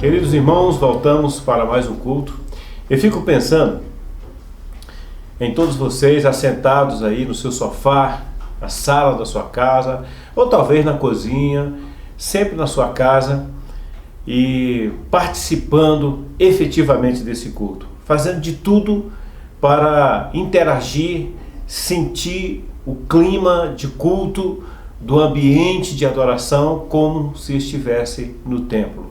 Queridos irmãos, voltamos para mais um culto. Eu fico pensando em todos vocês assentados aí no seu sofá, na sala da sua casa, ou talvez na cozinha, sempre na sua casa, e participando efetivamente desse culto, fazendo de tudo para interagir, sentir o clima de culto, do ambiente de adoração, como se estivesse no templo.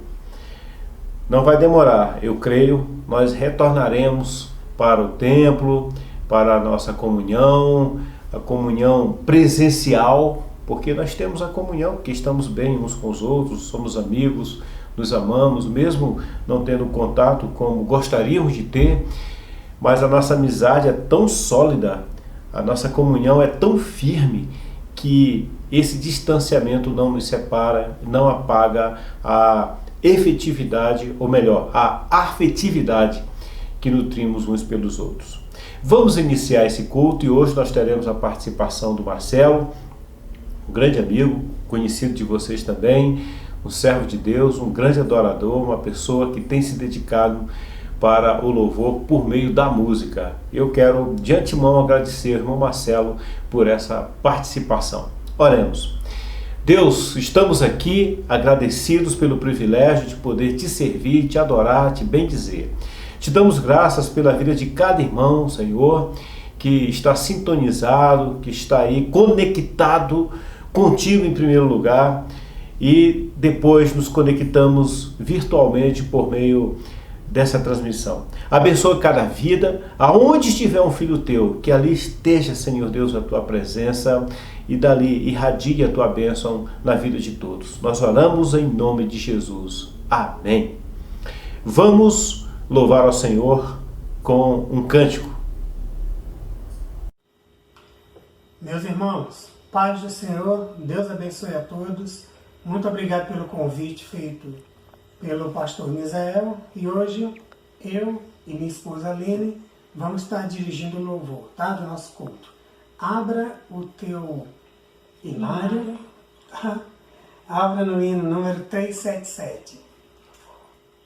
Não vai demorar, eu creio, nós retornaremos para o templo, para a nossa comunhão, a comunhão presencial, porque nós temos a comunhão, que estamos bem uns com os outros, somos amigos, nos amamos, mesmo não tendo contato como gostaríamos de ter, mas a nossa amizade é tão sólida, a nossa comunhão é tão firme, que esse distanciamento não nos separa, não apaga a efetividade, ou melhor, a afetividade que nutrimos uns pelos outros. Vamos iniciar esse culto e hoje nós teremos a participação do Marcelo, um grande amigo, conhecido de vocês também, um servo de Deus, um grande adorador, uma pessoa que tem se dedicado para o louvor por meio da música. Eu quero de antemão agradecer ao irmão Marcelo por essa participação. Oremos. Deus, estamos aqui agradecidos pelo privilégio de poder te servir, te adorar, te bendizer. Te damos graças pela vida de cada irmão, Senhor, que está sintonizado, que está aí conectado contigo em primeiro lugar e depois nos conectamos virtualmente por meio dessa transmissão. Abençoe cada vida, aonde estiver um filho teu, que ali esteja, Senhor Deus, a tua presença e dali irradie a tua bênção na vida de todos. Nós oramos em nome de Jesus. Amém. Vamos louvar ao Senhor com um cântico. Meus irmãos, paz do Senhor, Deus abençoe a todos. Muito obrigado pelo convite feito pelo pastor Misael, e hoje eu e minha esposa Aline vamos estar dirigindo o louvor, tá? Do nosso culto. Abra o teu hinário, tá? Abra no hino número 377.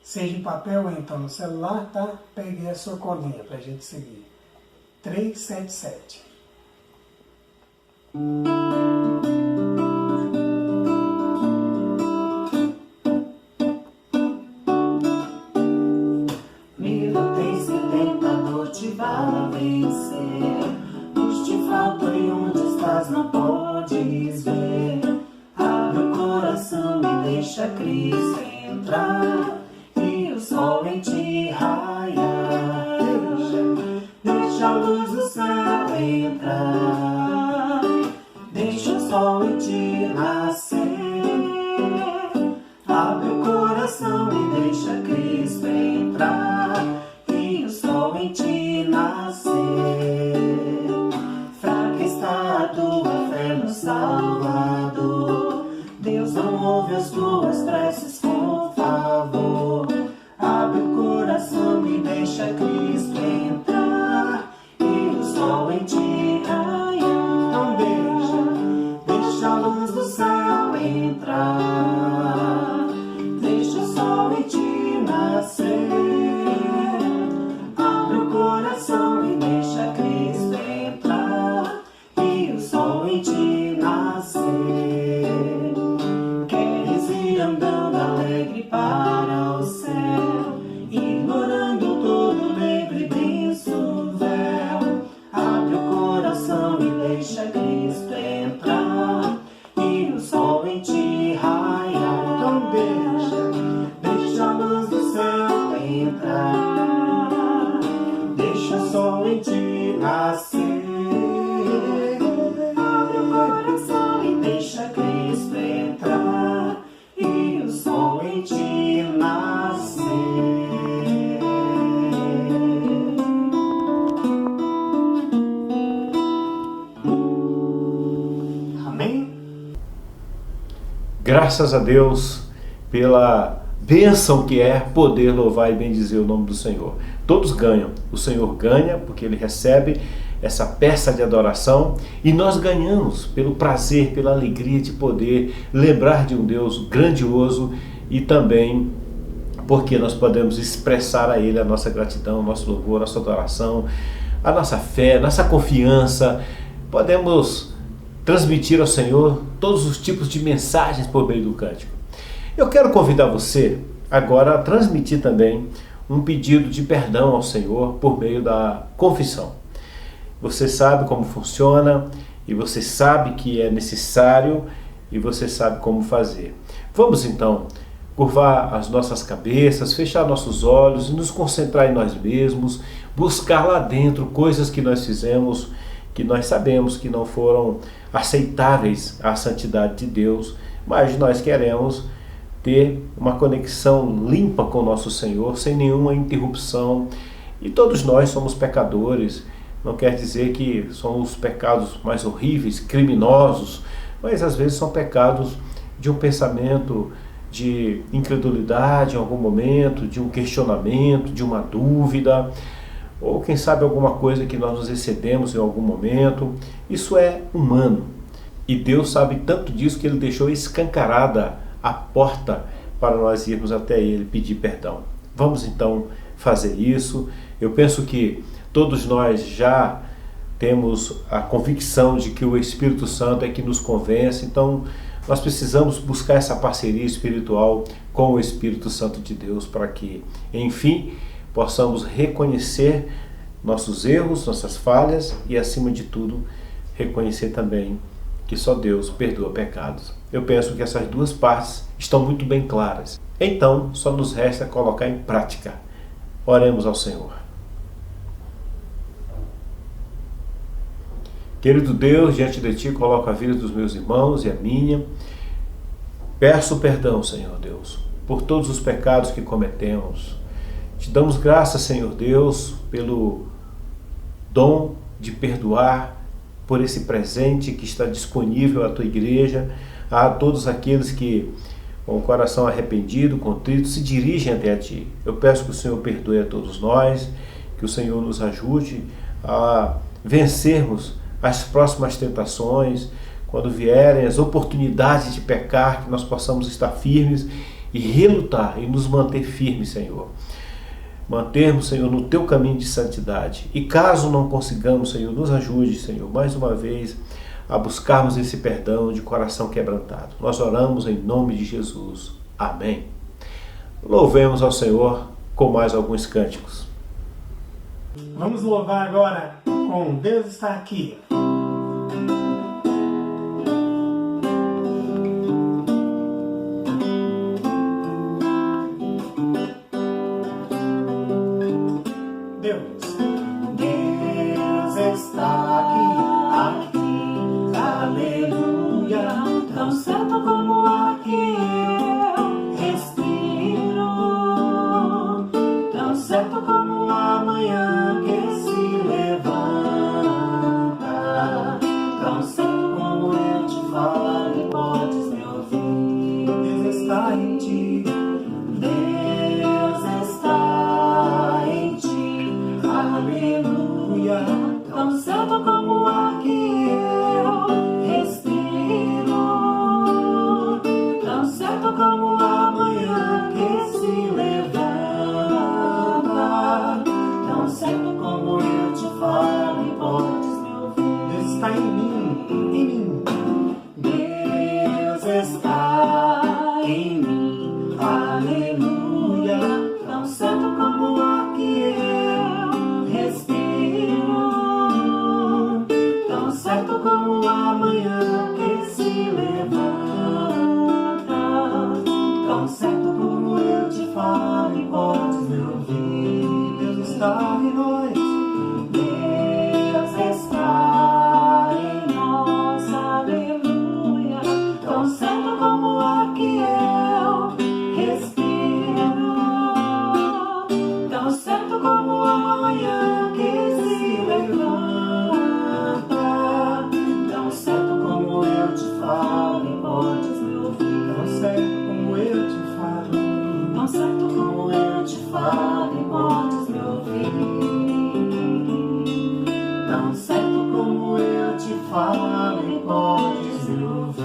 Seja em papel ou então no celular, tá? Pegue a sua colinha pra gente seguir. 377. Vai vencer, os te falta e onde estás não podes ver. Abre o coração e deixa Cristo entrar, e o sol em ti raiar. Deixa a luz do céu entrar, deixa o sol em ti nascer. Abre o coração e deixa Cristo entrar, e o sol em ti nascer. Fraca está a tua fé no Salvador, Deus não ouve as tuas preces com favor. Abre o coração e deixa Cristo entrar, e o sol em ti raiar. Não deixa a luz do céu entrar, deixa o sol em ti nascer. Coração e deixa Cristo entrar, e o sol em ti nascer. Queres ir andando alegre para o céu, ignorando todo negro e denso véu. Abre o coração e deixa Cristo entrar, e o sol em ti raiar. Então deixa a luz do céu entrar, deixa o sol em ti nascer. Abre o coração e deixa Cristo entrar, e o sol em ti nascer. Amém? Graças a Deus pela bênção que é poder louvar e bendizer o nome do Senhor. Todos ganham. O Senhor ganha porque Ele recebe essa peça de adoração e nós ganhamos pelo prazer, pela alegria de poder lembrar de um Deus grandioso e também porque nós podemos expressar a Ele a nossa gratidão, nosso louvor, nossa adoração, a nossa fé, nossa confiança. Podemos transmitir ao Senhor todos os tipos de mensagens por meio do cântico. Eu quero convidar você agora a transmitir também um pedido de perdão ao Senhor por meio da confissão. Você sabe como funciona e você sabe que é necessário e você sabe como fazer. Vamos então curvar as nossas cabeças, fechar nossos olhos e nos concentrar em nós mesmos, buscar lá dentro coisas que nós fizemos, que nós sabemos que não foram aceitáveis à santidade de Deus, mas nós queremos ter uma conexão limpa com o nosso Senhor, sem nenhuma interrupção. E todos nós somos pecadores. Não quer dizer que são os pecados mais horríveis, criminosos, mas às vezes são pecados de um pensamento de incredulidade em algum momento, de um questionamento, de uma dúvida, ou quem sabe alguma coisa que nós nos excedemos em algum momento. Isso é humano. E Deus sabe tanto disso que Ele deixou escancarada a porta para nós irmos até Ele pedir perdão. Vamos então fazer isso. Eu penso que todos nós já temos a convicção de que o Espírito Santo é que nos convence, então nós precisamos buscar essa parceria espiritual com o Espírito Santo de Deus para que, enfim, possamos reconhecer nossos erros, nossas falhas e, acima de tudo, reconhecer também que só Deus perdoa pecados. Eu penso que essas duas partes estão muito bem claras. Então, só nos resta colocar em prática. Oremos ao Senhor. Querido Deus, diante de Ti coloco a vida dos meus irmãos e a minha. Peço perdão, Senhor Deus, por todos os pecados que cometemos. Te damos graças, Senhor Deus, pelo dom de perdoar, por esse presente que está disponível à Tua igreja, a todos aqueles que, com o coração arrependido, contrito, se dirigem até a Ti. Eu peço que o Senhor perdoe a todos nós, que o Senhor nos ajude a vencermos as próximas tentações, quando vierem as oportunidades de pecar, que nós possamos estar firmes e relutar e nos manter firmes, Senhor. Mantermos, Senhor, no Teu caminho de santidade. E caso não consigamos, Senhor, nos ajude, Senhor, mais uma vez, a buscarmos esse perdão de coração quebrantado. Nós oramos em nome de Jesus. Amém. Louvemos ao Senhor com mais alguns cânticos. Vamos louvar agora com Deus está aqui. Deus está aqui, aqui, aleluia, tão certo como o ar que eu respiro, tão certo como a manhã que se levanta, tão certo como eu te falo e podes me ouvir. Deus está em ti, Deus está em ti, aleluia, tão certo como o ar que eu respiro, tão certo como a manhã que se levanta, tão certo como eu te falo e podes me ouvir. Deus está em mim, em mim. Deus está em mim, aleluia, tão certo como o ar que eu respiro, tão certo como a manhã que se levanta, tão certo como eu te falo e podes me ouvir. Deus está em nós. Deus está em nós, aleluia, tão certo como o ar que eu respiro, tão certo como a manhã que se levanta, tão certo como eu te falo e podes me ouvir. Tão certo como eu te falo. Tão certo como eu te falo e podes me ouvir. Tão certo como eu te falo e podes me ouvir.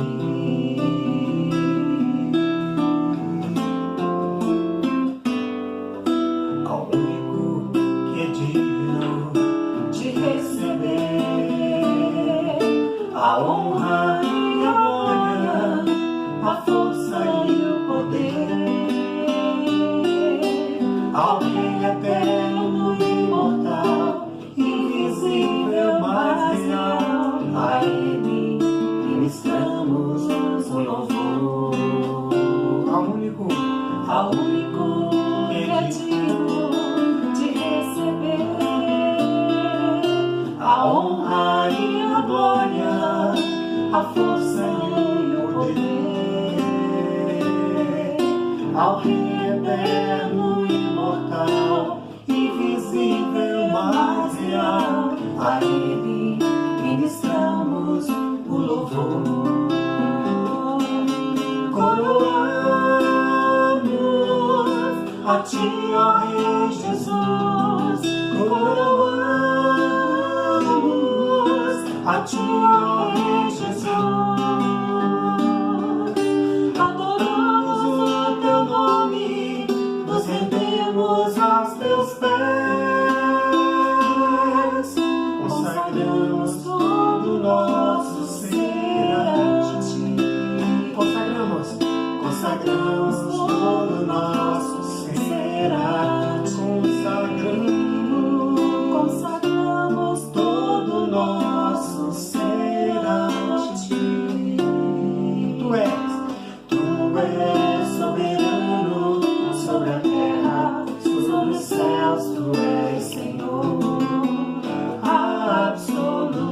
a honra e a glória, a força e o poder, ao Rei eterno e imortal, invisível, mas real, a Ele ministramos o louvor. Ao único que é digno de receber a honra e a glória, a força e o poder, ao Rei eterno e imortal, invisível, mas real, a Ele ministramos o louvor. A Ti, ó Rei Jesus, coroamos a Ti, ó Rei Jesus, adoramos o Teu nome, nos rendemos aos Teus pés, consagramos todo o nosso ser a Ti, consagramos todo o nosso consagramos todo o nosso ser a Ti. Tu és soberano sobre a terra, sobre os céus, Tu és Senhor absoluto.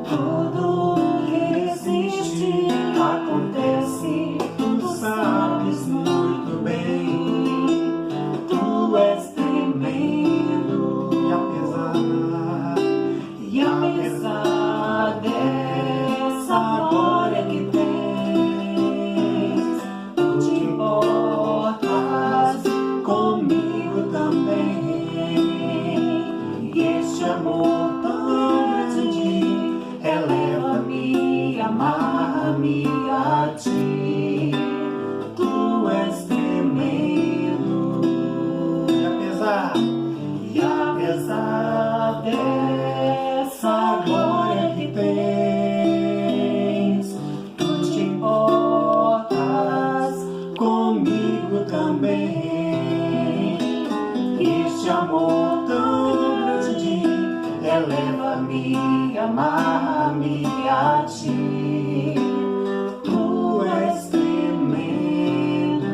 Tudo que existe acontece, Tu sabes muito bem, Tu és tremendo, e apesar dessa glória que tens, Tu te importas comigo também, e este amor tão grande eleva-me, amar-me a Ti. Tu és tremendo, e apesar dessa glória que tens, Tu te importas comigo também. Este amor tão grande eleva-me, amar-me a Ti. Tu és tremendo,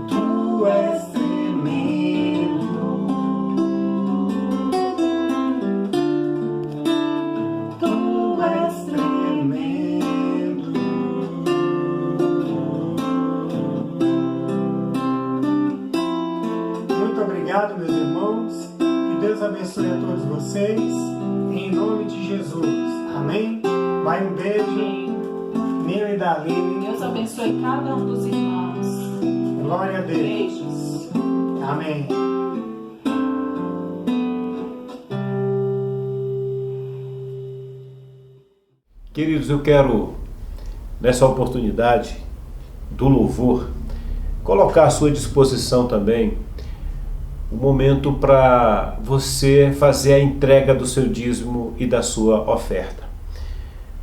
Tu és tremendo, Tu és tremendo. Muito obrigado, meus irmãos. Que Deus abençoe a todos vocês. Em nome de Jesus. Amém? Vai um beijo. Meu e da Aline. Deus abençoe cada um dos irmãos. Glória a Deus. Beijos. Amém. Queridos, eu quero, nessa oportunidade do louvor, colocar à sua disposição também um momento para você fazer a entrega do seu dízimo e da sua oferta.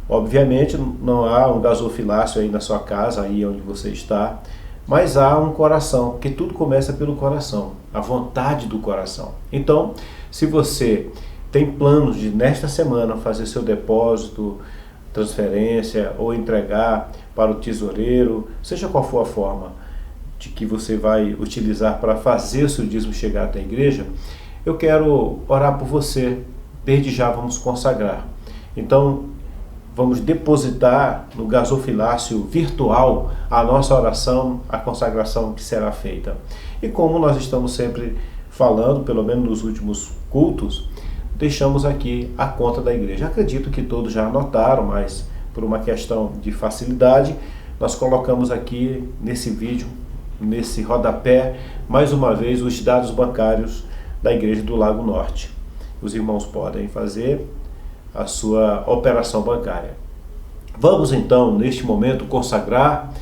Obviamente não há um gasofilácio aí na sua casa, aí onde você está, mas há um coração, porque tudo começa pelo coração, a vontade do coração. Então, se você tem planos de nesta semana fazer seu depósito, transferência ou entregar para o tesoureiro, seja qual for a forma de que você vai utilizar para fazer o seu dízimo chegar até a igreja, eu quero orar por você. Desde já vamos consagrar. Então, vamos depositar no gasofilácio virtual a nossa oração, a consagração que será feita. E como nós estamos sempre falando, pelo menos nos últimos cultos, deixamos aqui a conta da igreja. Acredito que todos já anotaram, mas por uma questão de facilidade, nós colocamos aqui nesse vídeo, nesse rodapé, mais uma vez os dados bancários da Igreja do Lago Norte. Os irmãos podem fazer a sua operação bancária. Vamos então, neste momento, consagrar,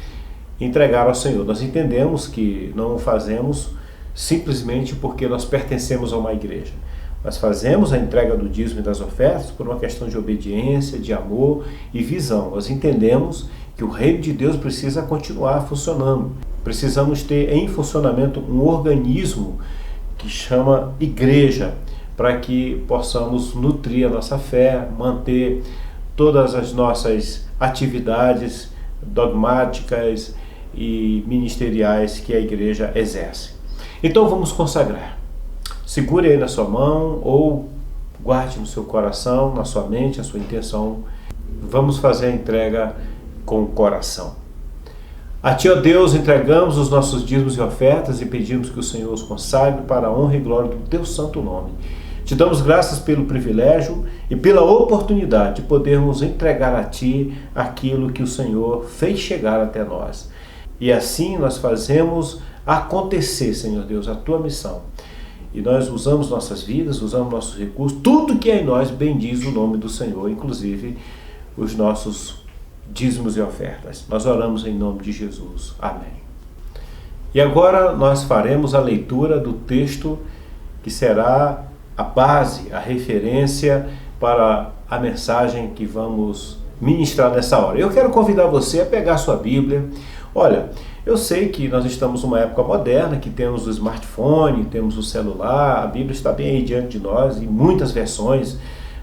entregar ao Senhor. Nós entendemos que não o fazemos simplesmente porque nós pertencemos a uma igreja. Nós fazemos a entrega do dízimo e das ofertas por uma questão de obediência, de amor e visão. Nós entendemos que o reino de Deus precisa continuar funcionando. Precisamos ter em funcionamento um organismo que chama igreja, para que possamos nutrir a nossa fé, manter todas as nossas atividades dogmáticas e ministeriais que a igreja exerce. Então vamos consagrar. Segure aí na sua mão ou guarde no seu coração, na sua mente, a sua intenção. Vamos fazer a entrega com o coração. A Ti, ó Deus, entregamos os nossos dízimos e ofertas e pedimos que o Senhor os consagre para a honra e glória do Teu santo nome. Te damos graças pelo privilégio e pela oportunidade de podermos entregar a Ti aquilo que o Senhor fez chegar até nós. E assim nós fazemos acontecer, Senhor Deus, a Tua missão. E nós usamos nossas vidas, usamos nossos recursos, tudo que é em nós bendiz o nome do Senhor, inclusive os nossos dízimos e ofertas. Nós oramos em nome de Jesus. Amém. E agora nós faremos a leitura do texto que será a base, a referência para a mensagem que vamos ministrar nessa hora. Eu quero convidar você a pegar a sua Bíblia. Olha, eu sei que nós estamos numa época moderna, que temos o smartphone, temos o celular, a Bíblia está bem aí diante de nós, em muitas versões,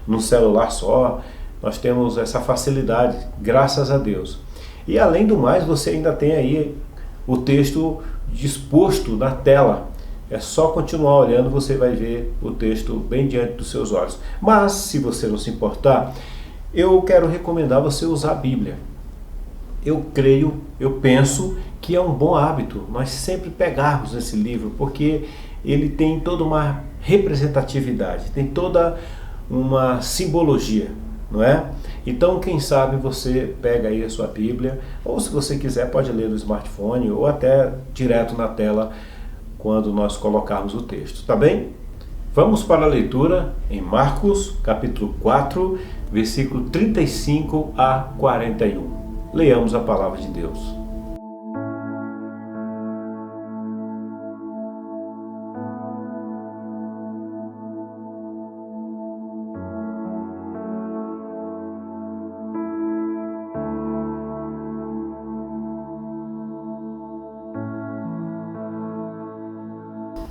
num celular só. Nós temos essa facilidade, graças a Deus. E além do mais, você ainda tem aí o texto disposto na tela. É só continuar olhando, você vai ver o texto bem diante dos seus olhos. Mas, se você não se importar, eu quero recomendar você usar a Bíblia. Eu penso que é um bom hábito nós sempre pegarmos esse livro, porque ele tem toda uma representatividade, tem toda uma simbologia, não é? Então, quem sabe você pega aí a sua Bíblia, ou se você quiser pode ler no smartphone, ou até direto na tela, quando nós colocarmos o texto, tá bem? Vamos para a leitura em Marcos, capítulo 4, versículo 35 a 41. Leiamos a palavra de Deus.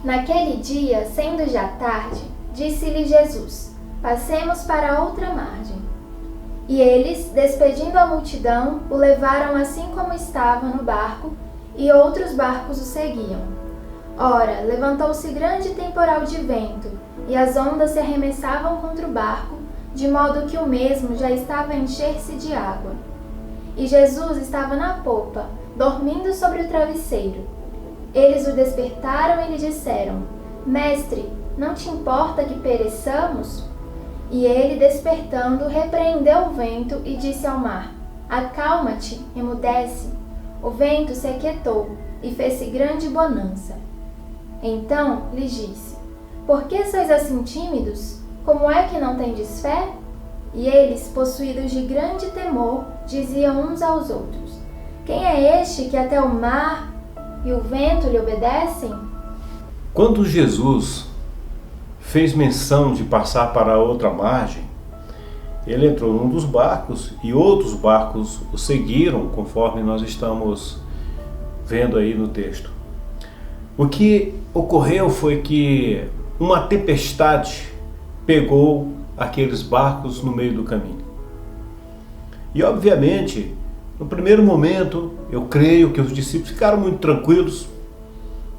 Naquele dia, sendo já tarde, disse-lhe Jesus: passemos para outra margem. E eles, despedindo a multidão, o levaram assim como estava no barco, e outros barcos o seguiam. Ora, levantou-se grande temporal de vento, e as ondas se arremessavam contra o barco, de modo que o mesmo já estava a encher-se de água. E Jesus estava na popa, dormindo sobre o travesseiro. Eles o despertaram e lhe disseram: Mestre, não te importa que pereçamos? E ele, despertando, repreendeu o vento e disse ao mar: Acalma-te, emudece. O vento se aquietou e fez-se grande bonança. Então lhes disse: Por que sois assim tímidos? Como é que não tendes fé? E eles, possuídos de grande temor, diziam uns aos outros: Quem é este que até o mar e o vento lhe obedecem? Quando Jesus fez menção de passar para outra margem, ele entrou num dos barcos e outros barcos o seguiram, conforme nós estamos vendo aí no texto. O que ocorreu foi que uma tempestade pegou aqueles barcos no meio do caminho. E obviamente, no primeiro momento, eu creio que os discípulos ficaram muito tranquilos,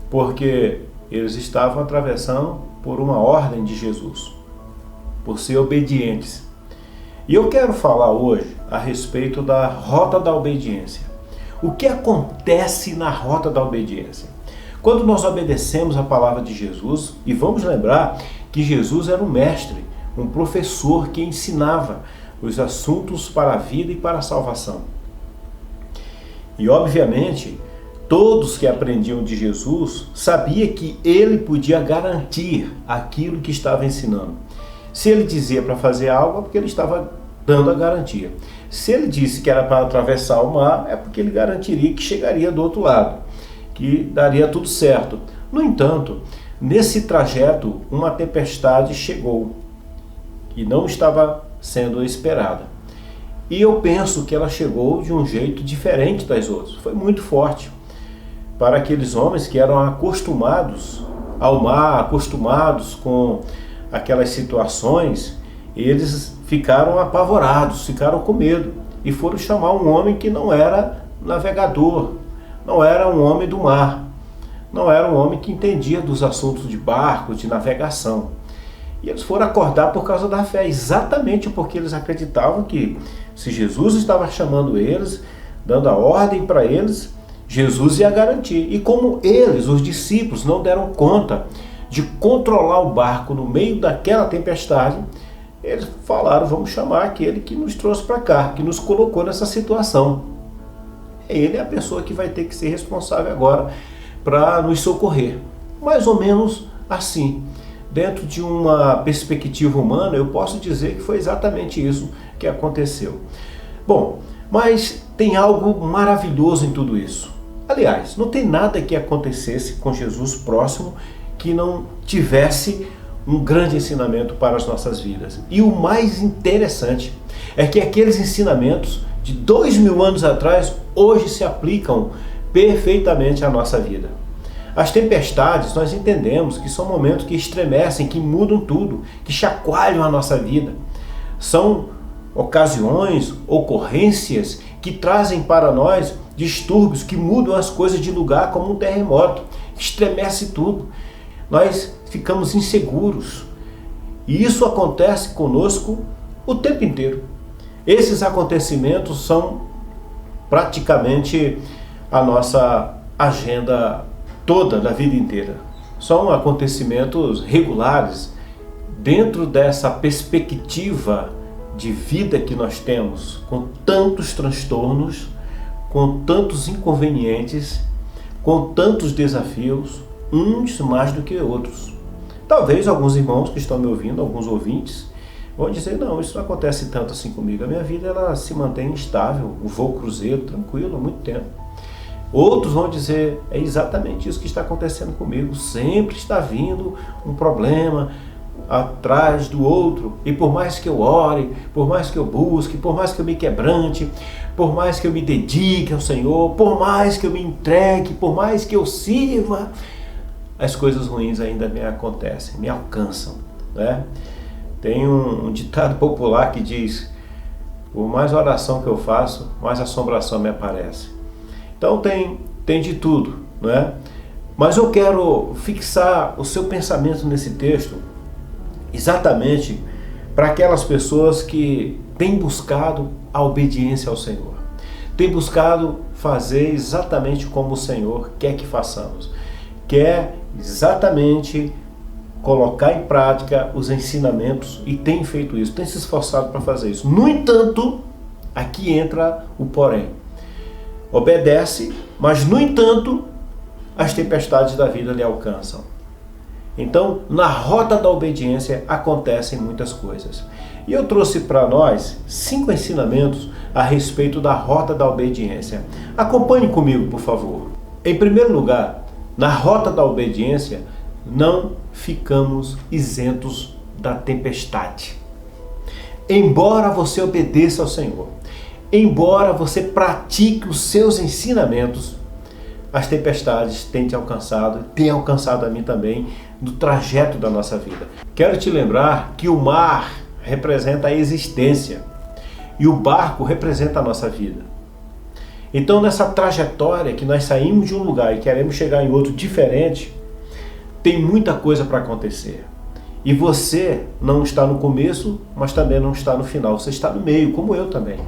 porque eles estavam atravessando por uma ordem de Jesus, por ser obedientes. E eu quero falar hoje a respeito da rota da obediência. O que acontece na rota da obediência? Quando nós obedecemos a palavra de Jesus, e vamos lembrar que Jesus era um mestre, um professor que ensinava os assuntos para a vida e para a salvação. E obviamente, todos que aprendiam de Jesus sabiam que ele podia garantir aquilo que estava ensinando. Se ele dizia para fazer algo, é porque ele estava dando a garantia. Se ele disse que era para atravessar o mar, é porque ele garantiria que chegaria do outro lado, que daria tudo certo. No entanto, nesse trajeto, uma tempestade chegou e não estava sendo esperada. E eu penso que ela chegou de um jeito diferente das outras. Foi muito forte para aqueles homens que eram acostumados ao mar, acostumados com aquelas situações. Eles ficaram apavorados, ficaram com medo e foram chamar um homem que não era navegador, não era um homem do mar, não era um homem que entendia dos assuntos de barco, de navegação. E eles foram acordar por causa da fé, exatamente porque eles acreditavam que se Jesus estava chamando eles, dando a ordem para eles, Jesus ia garantir. E como eles, os discípulos, não deram conta de controlar o barco no meio daquela tempestade, eles falaram, vamos chamar aquele que nos trouxe para cá, que nos colocou nessa situação. Ele é a pessoa que vai ter que ser responsável agora para nos socorrer. Mais ou menos assim. Dentro de uma perspectiva humana, eu posso dizer que foi exatamente isso que aconteceu. Bom, mas tem algo maravilhoso em tudo isso. Aliás, não tem nada que acontecesse com Jesus próximo que não tivesse um grande ensinamento para as nossas vidas. E o mais interessante é que aqueles ensinamentos de 2000 anos atrás, hoje se aplicam perfeitamente à nossa vida. As tempestades, nós entendemos que são momentos que estremecem, que mudam tudo, que chacoalham a nossa vida. São ocasiões, ocorrências que trazem para nós distúrbios, que mudam as coisas de lugar como um terremoto, estremece tudo. Nós ficamos inseguros. E isso acontece conosco o tempo inteiro. Esses acontecimentos são praticamente a nossa agenda toda da vida inteira. São acontecimentos regulares dentro dessa perspectiva de vida que nós temos, com tantos transtornos, com tantos inconvenientes, com tantos desafios, uns mais do que outros. Talvez alguns irmãos que estão me ouvindo, alguns ouvintes, vão dizer, não, isso não acontece tanto assim comigo. A minha vida ela se mantém estável, o voo cruzeiro, tranquilo, há muito tempo. Outros vão dizer, é exatamente isso que está acontecendo comigo. Sempre está vindo um problema atrás do outro. E por mais que eu ore, por mais que eu busque, por mais que eu me quebrante, por mais que eu me dedique ao Senhor, por mais que eu me entregue, por mais que eu sirva, as coisas ruins ainda me acontecem, me alcançam, né? Tem um ditado popular que diz, por mais oração que eu faço, mais assombração me aparece. Então tem de tudo, né? Mas eu quero fixar o seu pensamento nesse texto exatamente para aquelas pessoas que têm buscado a obediência ao Senhor. Têm buscado fazer exatamente como o Senhor quer que façamos. Quer exatamente colocar em prática os ensinamentos e tem feito isso, tem se esforçado para fazer isso. No entanto, aqui entra o porém. Obedece, mas no entanto, as tempestades da vida lhe alcançam. Então, na rota da obediência acontecem muitas coisas. E eu trouxe para nós 5 ensinamentos a respeito da rota da obediência. Acompanhe comigo, por favor. Em primeiro lugar, na rota da obediência, não ficamos isentos da tempestade. Embora você obedeça ao Senhor, embora você pratique os seus ensinamentos, as tempestades têm te alcançado, têm alcançado a mim também, no trajeto da nossa vida. Quero te lembrar que o mar representa a existência e o barco representa a nossa vida. Então, nessa trajetória que nós saímos de um lugar e queremos chegar em outro diferente, tem muita coisa para acontecer. E você não está no começo, mas também não está no final. Você está no meio, como eu também.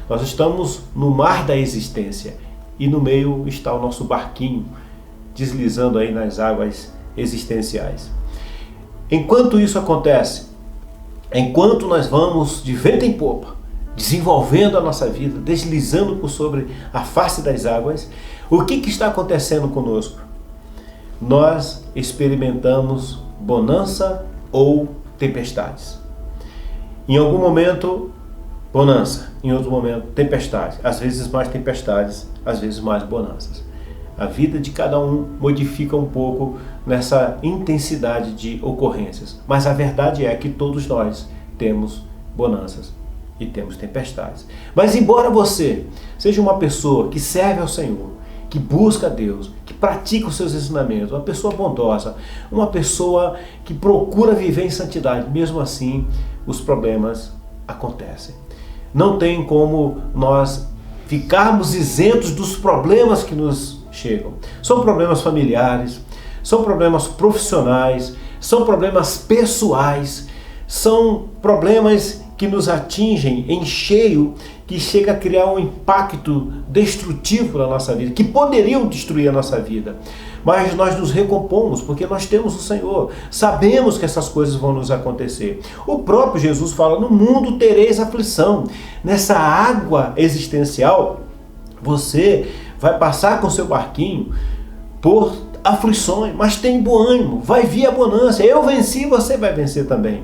Nós estamos no mar da existência e no meio está o nosso barquinho deslizando aí nas águas existenciais. Enquanto isso acontece, enquanto nós vamos de vento em popa, desenvolvendo a nossa vida, deslizando por sobre a face das águas, o que está acontecendo conosco? Nós experimentamos bonança ou tempestades. Em algum momento, bonança. Em outro momento, tempestades. Às vezes mais tempestades, às vezes mais bonanças. A vida de cada um modifica um pouco nessa intensidade de ocorrências. Mas a verdade é que todos nós temos bonanças e temos tempestades. Mas embora você seja uma pessoa que serve ao Senhor, que busca a Deus, que pratica os seus ensinamentos, uma pessoa bondosa, uma pessoa que procura viver em santidade, mesmo assim os problemas acontecem. Não tem como nós ficarmos isentos dos problemas que nos chegam. São problemas familiares, são problemas profissionais, são problemas pessoais, são problemas que nos atingem em cheio, que chega a criar um impacto destrutivo na nossa vida, que poderiam destruir a nossa vida. Mas nós nos recompomos porque nós temos o Senhor. Sabemos que essas coisas vão nos acontecer. O próprio Jesus fala: no mundo tereis aflição. Nessa água existencial, você vai passar com seu barquinho por aflições, mas tem bom ânimo, vai vir a bonança. Eu venci, você vai vencer também.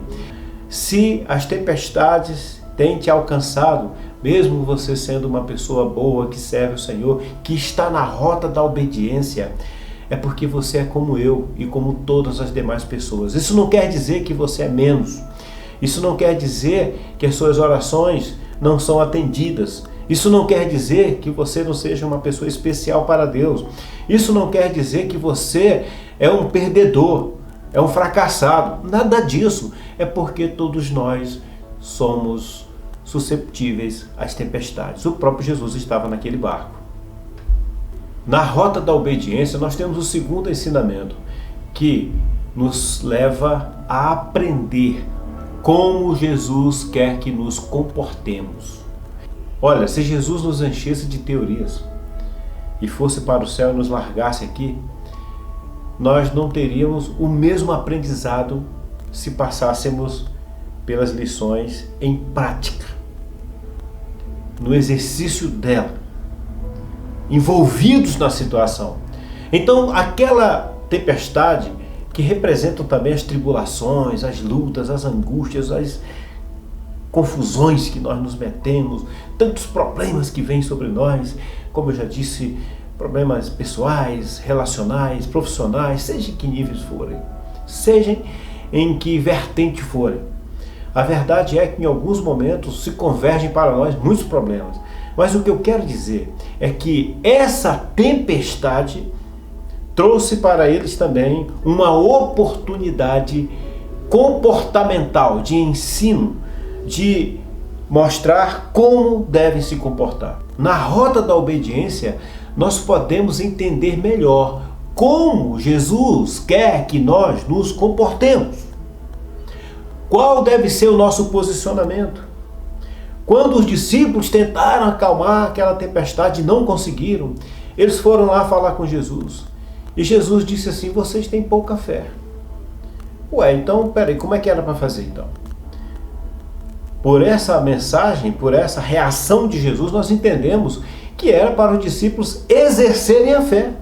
Se as tempestades têm te alcançado, mesmo você sendo uma pessoa boa, que serve o Senhor, que está na rota da obediência, é porque você é como eu e como todas as demais pessoas. Isso não quer dizer que você é menos. Isso não quer dizer que as suas orações não são atendidas. Isso não quer dizer que você não seja uma pessoa especial para Deus. Isso não quer dizer que você é um perdedor, é um fracassado. Nada disso. É porque todos nós somos susceptíveis às tempestades. O próprio Jesus estava naquele barco. Na rota da obediência, nós temos o segundo ensinamento, que nos leva a aprender como Jesus quer que nos comportemos. Olha, se Jesus nos enchesse de teorias e fosse para o céu e nos largasse aqui, nós não teríamos o mesmo aprendizado se passássemos pelas lições em prática, no exercício dela, envolvidos na situação. Então, aquela tempestade que representam também as tribulações, as lutas, as angústias, as confusões que nós nos metemos, tantos problemas que vêm sobre nós, como eu já disse, problemas pessoais, relacionais, profissionais, seja em que níveis forem, seja em que vertente forem. A verdade é que em alguns momentos se convergem para nós muitos problemas. Mas o que eu quero dizer é que essa tempestade trouxe para eles também uma oportunidade comportamental, de ensino, de mostrar como devem se comportar. Na rota da obediência, nós podemos entender melhor como Jesus quer que nós nos comportemos. Qual deve ser o nosso posicionamento? Quando os discípulos tentaram acalmar aquela tempestade e não conseguiram, eles foram lá falar com Jesus. E Jesus disse assim: vocês têm pouca fé. Ué, então, peraí, como é que era para fazer então? Por essa mensagem, por essa reação de Jesus, nós entendemos que era para os discípulos exercerem a fé.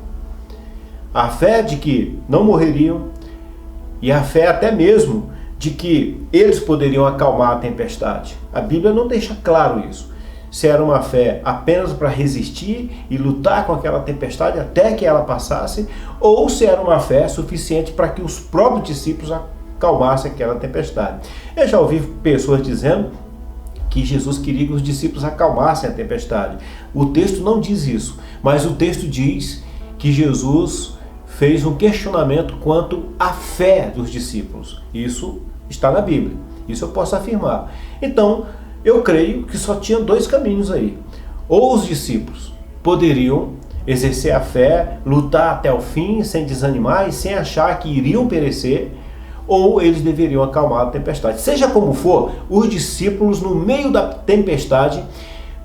A fé de que não morreriam e a fé até mesmo de que eles poderiam acalmar a tempestade. A Bíblia não deixa claro isso. Se era uma fé apenas para resistir e lutar com aquela tempestade até que ela passasse, ou se era uma fé suficiente para que os próprios discípulos acalmassem aquela tempestade. Eu já ouvi pessoas dizendo que Jesus queria que os discípulos acalmassem a tempestade. O texto não diz isso, mas o texto diz que Jesus fez um questionamento quanto à fé dos discípulos. Isso está na Bíblia, isso eu posso afirmar. Então, eu creio que só tinha dois caminhos aí. Ou os discípulos poderiam exercer a fé, lutar até o fim, sem desanimar e sem achar que iriam perecer, ou eles deveriam acalmar a tempestade. Seja como for, os discípulos, no meio da tempestade,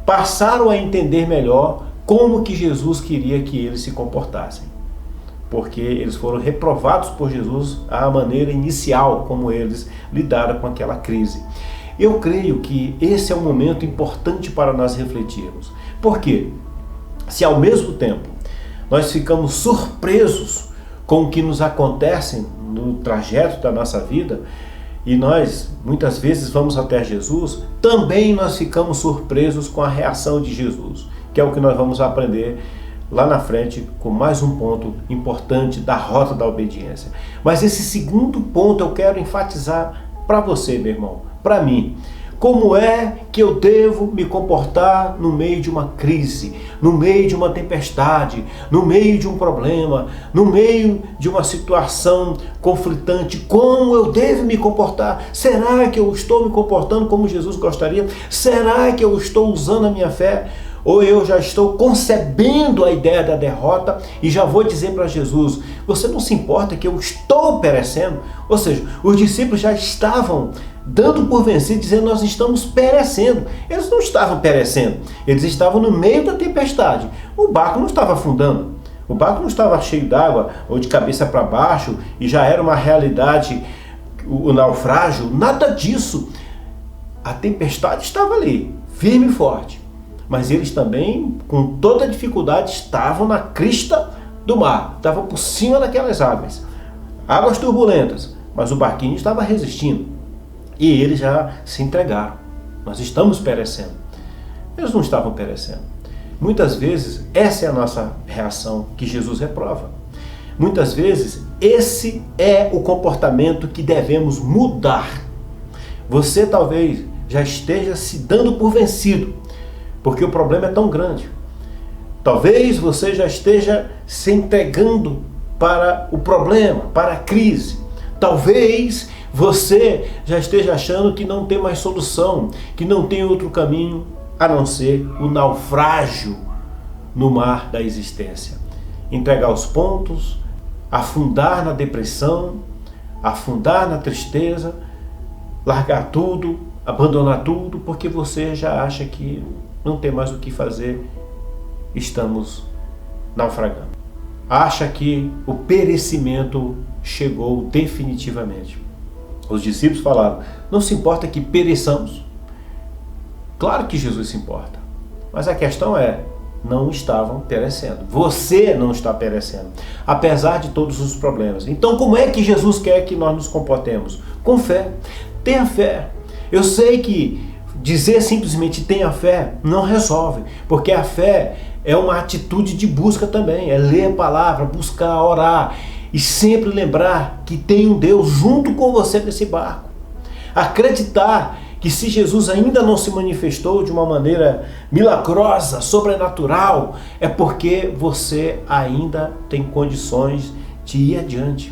passaram a entender melhor como que Jesus queria que eles se comportassem. Porque eles foram reprovados por Jesus à maneira inicial como eles lidaram com aquela crise. Eu creio que esse é um momento importante para nós refletirmos. Por quê? Se ao mesmo tempo nós ficamos surpresos com o que nos acontece no trajeto da nossa vida, e nós muitas vezes vamos até Jesus, também nós ficamos surpresos com a reação de Jesus, que é o que nós vamos aprender lá na frente com mais um ponto importante da rota da obediência. Mas esse segundo ponto eu quero enfatizar para você, meu irmão, para mim. Como é que eu devo me comportar no meio de uma crise, no meio de uma tempestade, no meio de um problema, no meio de uma situação conflitante? Como eu devo me comportar? Será que eu estou me comportando como Jesus gostaria? Será que eu estou usando a minha fé? Ou eu já estou concebendo a ideia da derrota e já vou dizer para Jesus: você não se importa que eu estou perecendo? Ou seja, os discípulos já estavam dando por vencido, dizendo: nós estamos perecendo. Eles não estavam perecendo, eles estavam no meio da tempestade. O barco não estava afundando, o barco não estava cheio d'água ou de cabeça para baixo e já era uma realidade o naufrágio, nada disso. A tempestade estava ali, firme e forte. Mas eles também, com toda a dificuldade, estavam na crista do mar, estavam por cima daquelas águas. Águas turbulentas, mas o barquinho estava resistindo. E eles já se entregaram. Nós estamos perecendo. Eles não estavam perecendo. Muitas vezes, essa é a nossa reação que Jesus reprova. Muitas vezes, esse é o comportamento que devemos mudar. Você talvez já esteja se dando por vencido, porque o problema é tão grande. Talvez você já esteja se entregando para o problema, para a crise. Talvez você já esteja achando que não tem mais solução, que não tem outro caminho a não ser o naufrágio no mar da existência. Entregar os pontos, afundar na depressão, afundar na tristeza, largar tudo, abandonar tudo, porque você já acha que não tem mais o que fazer, estamos naufragando. Acha que o perecimento chegou definitivamente. Os discípulos falaram: não se importa que pereçamos. Claro que Jesus se importa, mas a questão é, não estavam perecendo. Você não está perecendo, apesar de todos os problemas. Então, como é que Jesus quer que nós nos comportemos? Com fé. Tenha fé. Eu sei que dizer simplesmente tenha fé não resolve, porque a fé é uma atitude de busca também, é ler a palavra, buscar, orar e sempre lembrar que tem um Deus junto com você nesse barco. Acreditar que se Jesus ainda não se manifestou de uma maneira milagrosa, sobrenatural, é porque você ainda tem condições de ir adiante.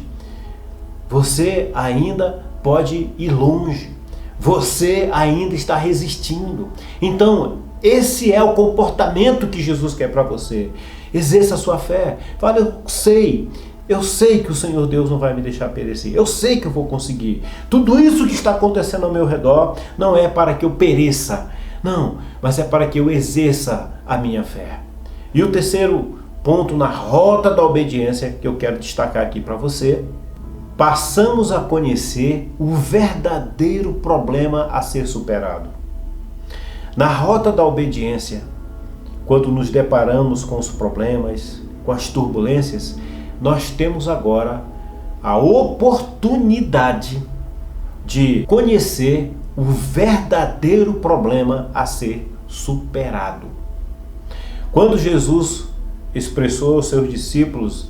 Você ainda pode ir longe. Você ainda está resistindo. Então, esse é o comportamento que Jesus quer para você. Exerça a sua fé. Fala: eu sei que o Senhor Deus não vai me deixar perecer. Eu sei que eu vou conseguir. Tudo isso que está acontecendo ao meu redor não é para que eu pereça. Não, mas é para que eu exerça a minha fé. E o terceiro ponto na rota da obediência que eu quero destacar aqui para você: passamos a conhecer o verdadeiro problema a ser superado. Na rota da obediência, quando nos deparamos com os problemas, com as turbulências, nós temos agora a oportunidade de conhecer o verdadeiro problema a ser superado. Quando Jesus expressou aos seus discípulos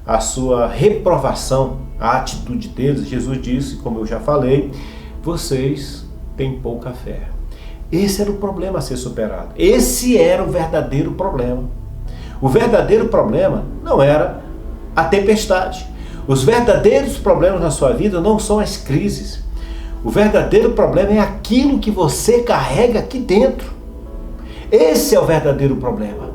a sua reprovação, a atitude deles, Jesus disse, como eu já falei: vocês têm pouca fé. Esse era o problema a ser superado. Esse era o verdadeiro problema. O verdadeiro problema não era a tempestade. Os verdadeiros problemas na sua vida não são as crises. O verdadeiro problema é aquilo que você carrega aqui dentro. Esse é o verdadeiro problema.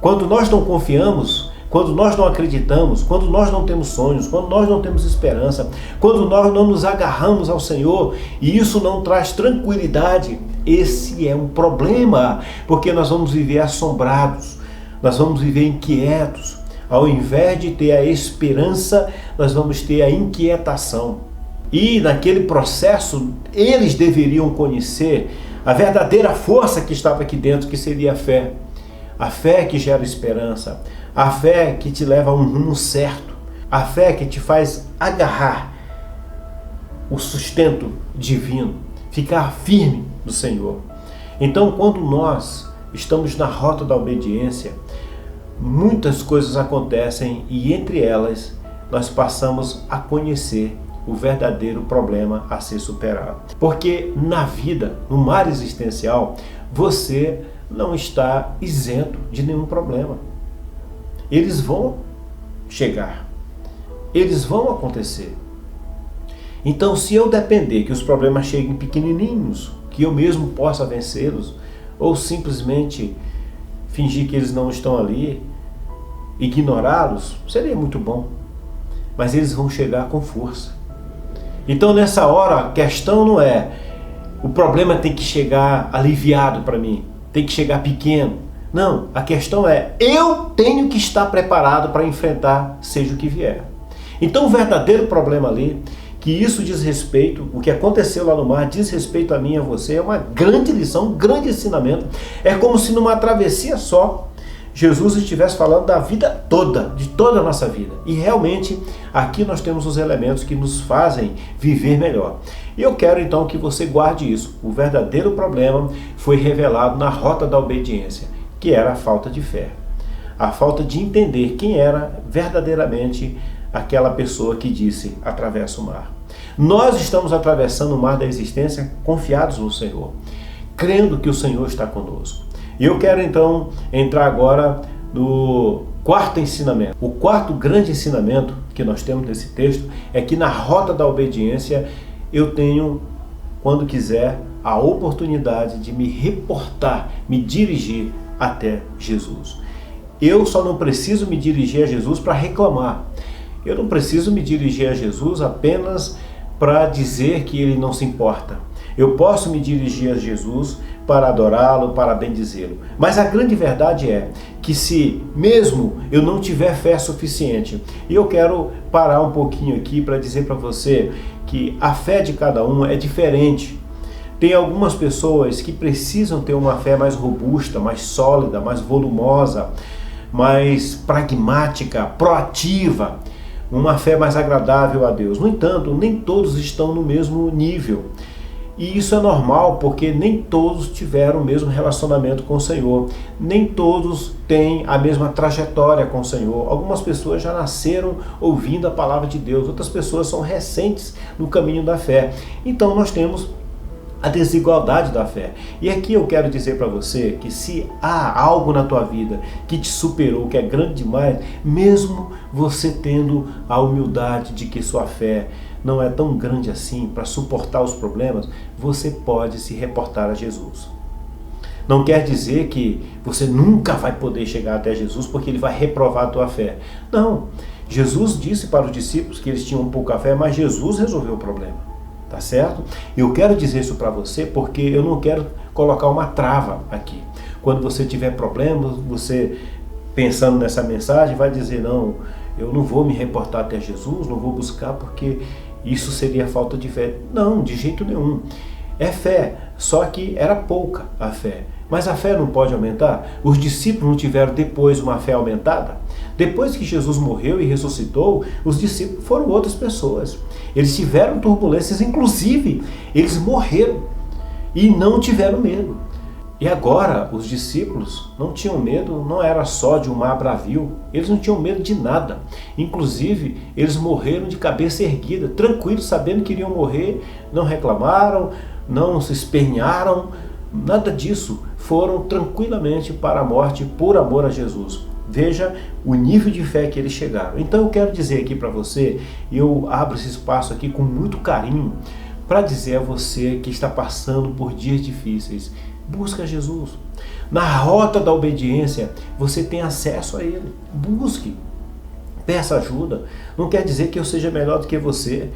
Quando nós não confiamos, quando nós não acreditamos, quando nós não temos sonhos, quando nós não temos esperança, quando nós não nos agarramos ao Senhor e isso não traz tranquilidade, esse é um problema, porque nós vamos viver assombrados, nós vamos viver inquietos. Ao invés de ter a esperança, nós vamos ter a inquietação. E naquele processo, eles deveriam conhecer a verdadeira força que estava aqui dentro, que seria a fé. A fé que gera esperança, a fé que te leva a um rumo certo, a fé que te faz agarrar o sustento divino, ficar firme no Senhor. Então, quando nós estamos na rota da obediência, muitas coisas acontecem e entre elas nós passamos a conhecer o verdadeiro problema a ser superado. Porque na vida, no mar existencial, você não está isento de nenhum problema. Eles vão chegar, eles vão acontecer. Então, se eu depender que os problemas cheguem pequenininhos, que eu mesmo possa vencê-los, ou simplesmente fingir que eles não estão ali, ignorá-los, seria muito bom. Mas eles vão chegar com força. Então, nessa hora, a questão não é o problema tem que chegar aliviado para mim, tem que chegar pequeno. Não, a questão é eu tenho que estar preparado para enfrentar seja o que vier. Então, o verdadeiro problema ali, que isso diz respeito, o que aconteceu lá no mar diz respeito a mim e a você, é uma grande lição, um grande ensinamento. É como se numa travessia só, Jesus estivesse falando da vida toda, de toda a nossa vida. E realmente, aqui nós temos os elementos que nos fazem viver melhor. E eu quero então que você guarde isso. O verdadeiro problema foi revelado na rota da obediência, que era a falta de fé. A falta de entender quem era verdadeiramente aquela pessoa que disse, atravessa o mar. Nós estamos atravessando o mar da existência confiados no Senhor, crendo que o Senhor está conosco. E eu quero então entrar agora no quarto ensinamento. O quarto grande ensinamento que nós temos nesse texto é que na rota da obediência eu tenho, quando quiser, a oportunidade de me reportar, me dirigir até Jesus. Eu só não preciso me dirigir a Jesus para reclamar. Eu não preciso me dirigir a Jesus apenas para dizer que Ele não se importa. Eu posso me dirigir a Jesus para adorá-lo, para bendizê-lo. Mas a grande verdade é que se mesmo eu não tiver fé suficiente, e eu quero parar um pouquinho aqui para dizer para você que a fé de cada um é diferente. Tem algumas pessoas que precisam ter uma fé mais robusta, mais sólida, mais volumosa, mais pragmática, proativa, uma fé mais agradável a Deus. No entanto, nem todos estão no mesmo nível. E isso é normal, porque nem todos tiveram o mesmo relacionamento com o Senhor. Nem todos têm a mesma trajetória com o Senhor. Algumas pessoas já nasceram ouvindo a palavra de Deus. Outras pessoas são recentes no caminho da fé. Então nós temos a desigualdade da fé. E aqui eu quero dizer para você que se há algo na tua vida que te superou, que é grande demais, mesmo você tendo a humildade de que sua fé não é tão grande assim para suportar os problemas, você pode se reportar a Jesus. Não quer dizer que você nunca vai poder chegar até Jesus porque Ele vai reprovar a tua fé. Não. Jesus disse para os discípulos que eles tinham pouca fé, mas Jesus resolveu o problema. Tá certo? Eu quero dizer isso para você porque eu não quero colocar uma trava aqui. Quando você tiver problemas, você pensando nessa mensagem vai dizer, não, eu não vou me reportar até Jesus, não vou buscar porque isso seria falta de fé. Não, de jeito nenhum. É fé, só que era pouca a fé. Mas a fé não pode aumentar? Os discípulos não tiveram depois uma fé aumentada? Depois que Jesus morreu e ressuscitou, os discípulos foram outras pessoas. Eles tiveram turbulências, inclusive eles morreram e não tiveram medo. E agora os discípulos não tinham medo, não era só de um mar bravio, eles não tinham medo de nada. Inclusive eles morreram de cabeça erguida, tranquilos, sabendo que iriam morrer, não reclamaram, não se espernearam, nada disso. Foram tranquilamente para a morte por amor a Jesus. Veja o nível de fé que eles chegaram. Então eu quero dizer aqui para você, eu abro esse espaço aqui com muito carinho, para dizer a você que está passando por dias difíceis, busca Jesus. Na rota da obediência, você tem acesso a Ele. Busque, peça ajuda. Não quer dizer que eu seja melhor do que você.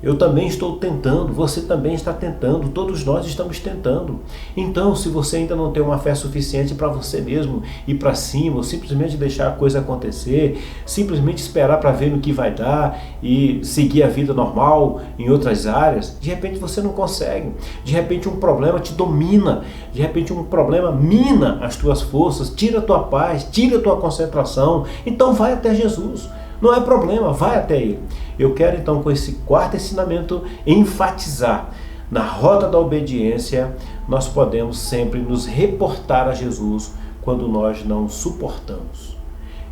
Eu também estou tentando, você também está tentando, todos nós estamos tentando. Então, se você ainda não tem uma fé suficiente para você mesmo ir para cima, ou simplesmente deixar a coisa acontecer, simplesmente esperar para ver no que vai dar e seguir a vida normal em outras áreas, de repente você não consegue. De repente um problema te domina, de repente um problema mina as tuas forças, tira a tua paz, tira a tua concentração. Então vai até Jesus. Não é problema, vai até Ele. Eu quero então com esse quarto ensinamento enfatizar, na rota da obediência, nós podemos sempre nos reportar a Jesus quando nós não suportamos.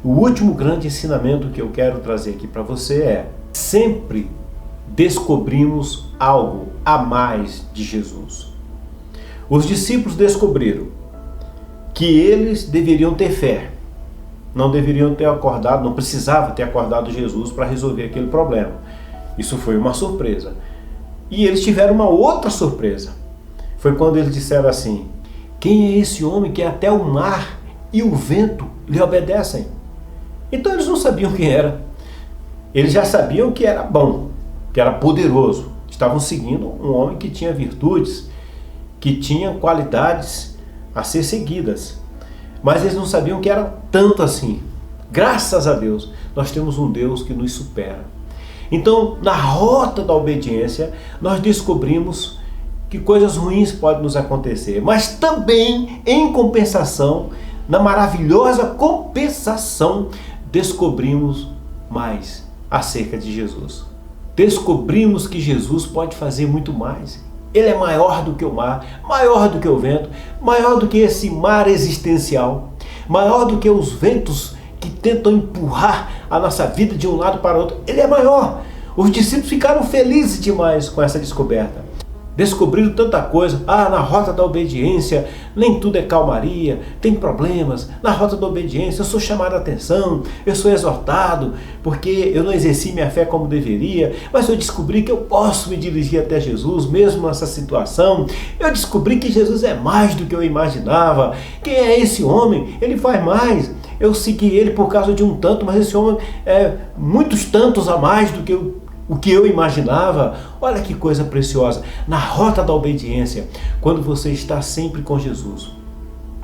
O último grande ensinamento que eu quero trazer aqui para você é: sempre descobrimos algo a mais de Jesus. Os discípulos descobriram que eles deveriam ter fé. Não deveriam ter acordado, não precisava ter acordado Jesus para resolver aquele problema. Isso foi uma surpresa. E eles tiveram uma outra surpresa. Foi quando eles disseram assim: quem é esse homem que até o mar e o vento lhe obedecem? Então eles não sabiam quem era. Eles já sabiam que era bom, que era poderoso. Estavam seguindo um homem que tinha virtudes, que tinha qualidades a ser seguidas. Mas eles não sabiam que era tanto assim. Graças a Deus, nós temos um Deus que nos supera. Então, na rota da obediência, nós descobrimos que coisas ruins podem nos acontecer, mas também, em compensação, na maravilhosa compensação, descobrimos mais acerca de Jesus. Descobrimos que Jesus pode fazer muito mais. Ele é maior do que o mar, maior do que o vento, maior do que esse mar existencial, maior do que os ventos que tentam empurrar a nossa vida de um lado para o outro. Ele é maior. Os discípulos ficaram felizes demais com essa descoberta. Descobriram tanta coisa. Na rota da obediência, nem tudo é calmaria, tem problemas. Na rota da obediência, eu sou chamado a atenção, eu sou exortado, porque eu não exerci minha fé como deveria, mas eu descobri que eu posso me dirigir até Jesus, mesmo nessa situação. Eu descobri que Jesus é mais do que eu imaginava. Quem é esse homem? Ele faz mais. Eu segui ele por causa de um tanto, mas esse homem é muitos tantos a mais do que o que eu imaginava. Olha que coisa preciosa. Na rota da obediência, quando você está sempre com Jesus,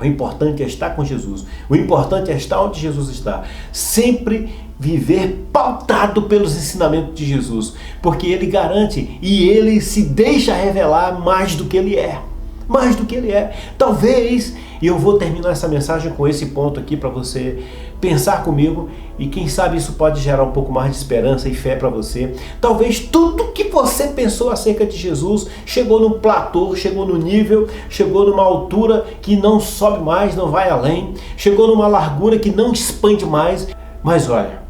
o importante é estar com Jesus, o importante é estar onde Jesus está, sempre viver pautado pelos ensinamentos de Jesus, porque ele garante e ele se deixa revelar mais do que ele é. Mais do que ele é. Talvez, e eu vou terminar essa mensagem com esse ponto aqui para você pensar comigo, e quem sabe isso pode gerar um pouco mais de esperança e fé para você. Talvez tudo que você pensou acerca de Jesus chegou num platô, chegou no nível, chegou numa altura que não sobe mais, não vai além, chegou numa largura que não expande mais. Mas olha,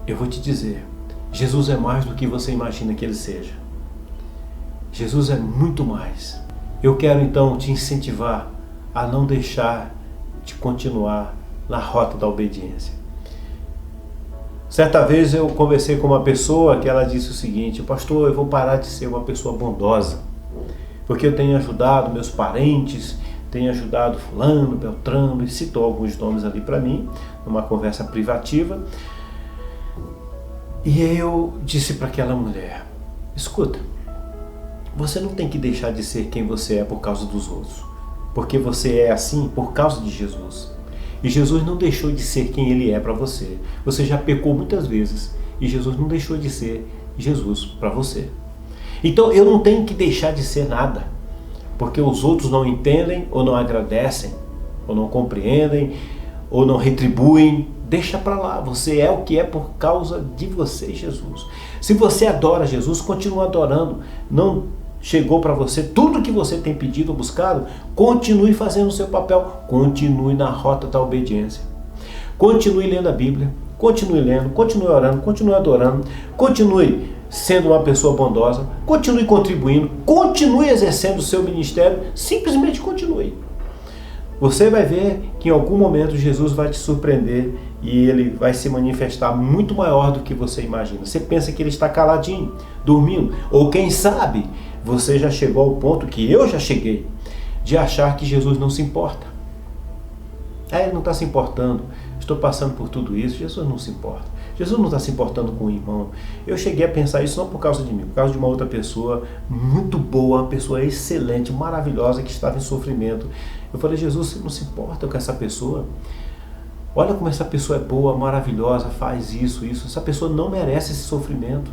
eu vou te dizer, Jesus é mais do que você imagina que ele seja. Jesus é muito mais. Eu quero então te incentivar a não deixar de continuar na rota da obediência. Certa vez eu conversei com uma pessoa que ela disse o seguinte: pastor, eu vou parar de ser uma pessoa bondosa, porque eu tenho ajudado meus parentes, tenho ajudado fulano, beltrano, e citou alguns nomes ali para mim, numa conversa privativa. E eu disse para aquela mulher: escuta, você não tem que deixar de ser quem você é por causa dos outros, porque você é assim por causa de Jesus. E Jesus não deixou de ser quem ele é para você. Você já pecou muitas vezes e Jesus não deixou de ser Jesus para você. Então eu não tenho que deixar de ser nada, porque os outros não entendem, ou não agradecem, ou não compreendem, ou não retribuem. Deixa para lá, você é o que é por causa de você, Jesus. Se você adora Jesus, continua adorando. Não chegou para você tudo que você tem pedido ou buscado, continue fazendo o seu papel, continue na rota da obediência. Continue lendo a Bíblia, continue lendo, continue orando, continue adorando, continue sendo uma pessoa bondosa, continue contribuindo, continue exercendo o seu ministério, simplesmente continue. Você vai ver que em algum momento Jesus vai te surpreender e ele vai se manifestar muito maior do que você imagina. Você pensa que ele está caladinho, dormindo, ou quem sabe você já chegou ao ponto que eu já cheguei, de achar que Jesus não se importa. Ele não está se importando, estou passando por tudo isso, Jesus não se importa. Jesus não está se importando com o irmão. Eu cheguei a pensar isso não por causa de mim, por causa de uma outra pessoa muito boa, uma pessoa excelente, maravilhosa, que estava em sofrimento. Eu falei: Jesus, você não se importa com essa pessoa? Olha como essa pessoa é boa, maravilhosa, faz isso. Essa pessoa não merece esse sofrimento.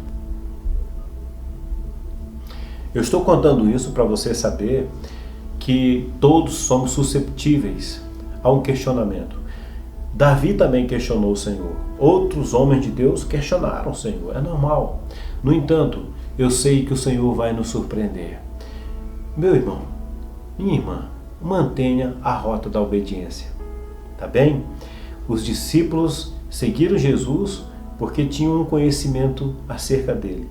Eu estou contando isso para você saber que todos somos susceptíveis a um questionamento. Davi também questionou o Senhor. Outros homens de Deus questionaram o Senhor. É normal. No entanto, eu sei que o Senhor vai nos surpreender. Meu irmão, minha irmã, mantenha a rota da obediência. Tá bem? Os discípulos seguiram Jesus porque tinham um conhecimento acerca dele.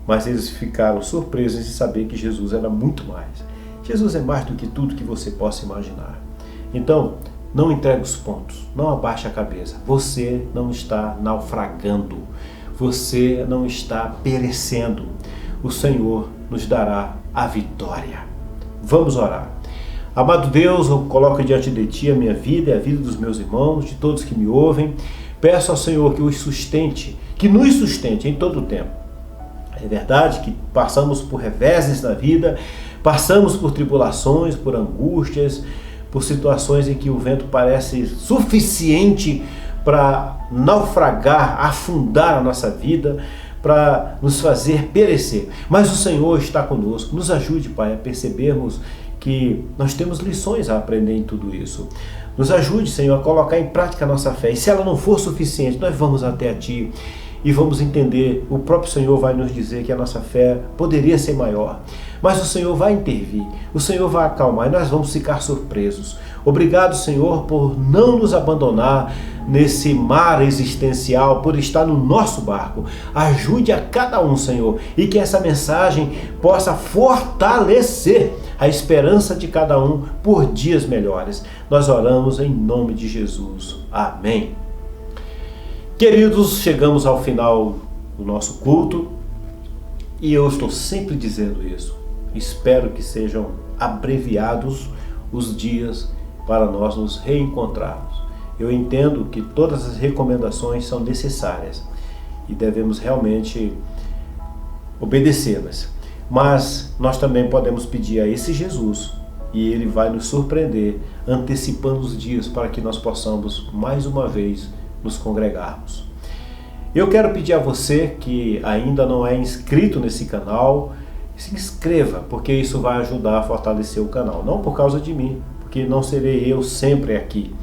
Mas eles ficaram surpresos em saber que Jesus era muito mais. Jesus é mais do que tudo que você possa imaginar. Então, não entregue os pontos, não abaixe a cabeça. Você não está naufragando, você não está perecendo. O Senhor nos dará a vitória. Vamos orar. Amado Deus, eu coloco diante de Ti a minha vida e a vida dos meus irmãos, de todos que me ouvem. Peço ao Senhor que os sustente, que nos sustente em todo o tempo. É verdade que passamos por reveses na vida, passamos por tribulações, por angústias, por situações em que o vento parece suficiente para naufragar, afundar a nossa vida, para nos fazer perecer. Mas o Senhor está conosco. Nos ajude, Pai, a percebermos que nós temos lições a aprender em tudo isso. Nos ajude, Senhor, a colocar em prática a nossa fé. E se ela não for suficiente, nós vamos até a Ti e vamos entender. O próprio Senhor vai nos dizer que a nossa fé poderia ser maior. Mas o Senhor vai intervir, o Senhor vai acalmar e nós vamos ficar surpresos. Obrigado, Senhor, por não nos abandonar nesse mar existencial, por estar no nosso barco. Ajude a cada um, Senhor, e que essa mensagem possa fortalecer a esperança de cada um por dias melhores. Nós oramos em nome de Jesus. Amém. Queridos, chegamos ao final do nosso culto e eu estou sempre dizendo isso. Espero que sejam abreviados os dias para nós nos reencontrarmos. Eu entendo que todas as recomendações são necessárias e devemos realmente obedecê-las. Mas nós também podemos pedir a esse Jesus e Ele vai nos surpreender antecipando os dias para que nós possamos mais uma vez nos congregarmos. Eu quero pedir a você que ainda não é inscrito nesse canal, se inscreva, porque isso vai ajudar a fortalecer o canal. Não por causa de mim, porque não serei eu sempre aqui,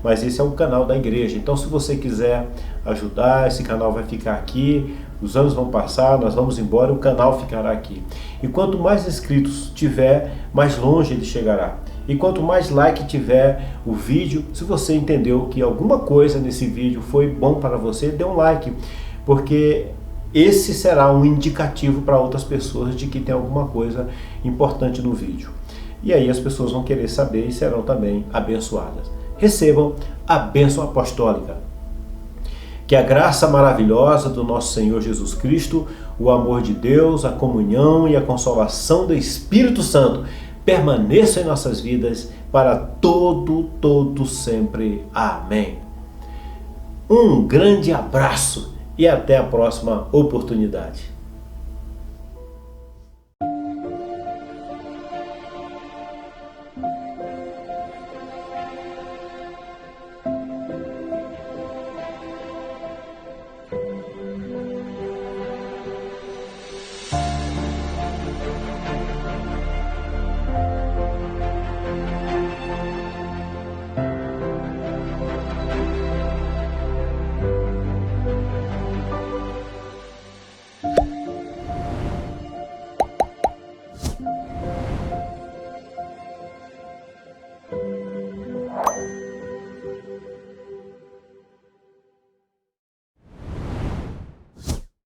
mas esse é o canal da igreja. Então, se você quiser ajudar, esse canal vai ficar aqui, os anos vão passar, nós vamos embora, o canal ficará aqui. E quanto mais inscritos tiver, mais longe ele chegará. E quanto mais like tiver o vídeo, se você entendeu que alguma coisa nesse vídeo foi bom para você, dê um like, porque esse será um indicativo para outras pessoas de que tem alguma coisa importante no vídeo. E aí as pessoas vão querer saber e serão também abençoadas. Recebam a bênção apostólica. Que a graça maravilhosa do nosso Senhor Jesus Cristo, o amor de Deus, a comunhão e a consolação do Espírito Santo permaneçam em nossas vidas para todo sempre. Amém. Um grande abraço e até a próxima oportunidade.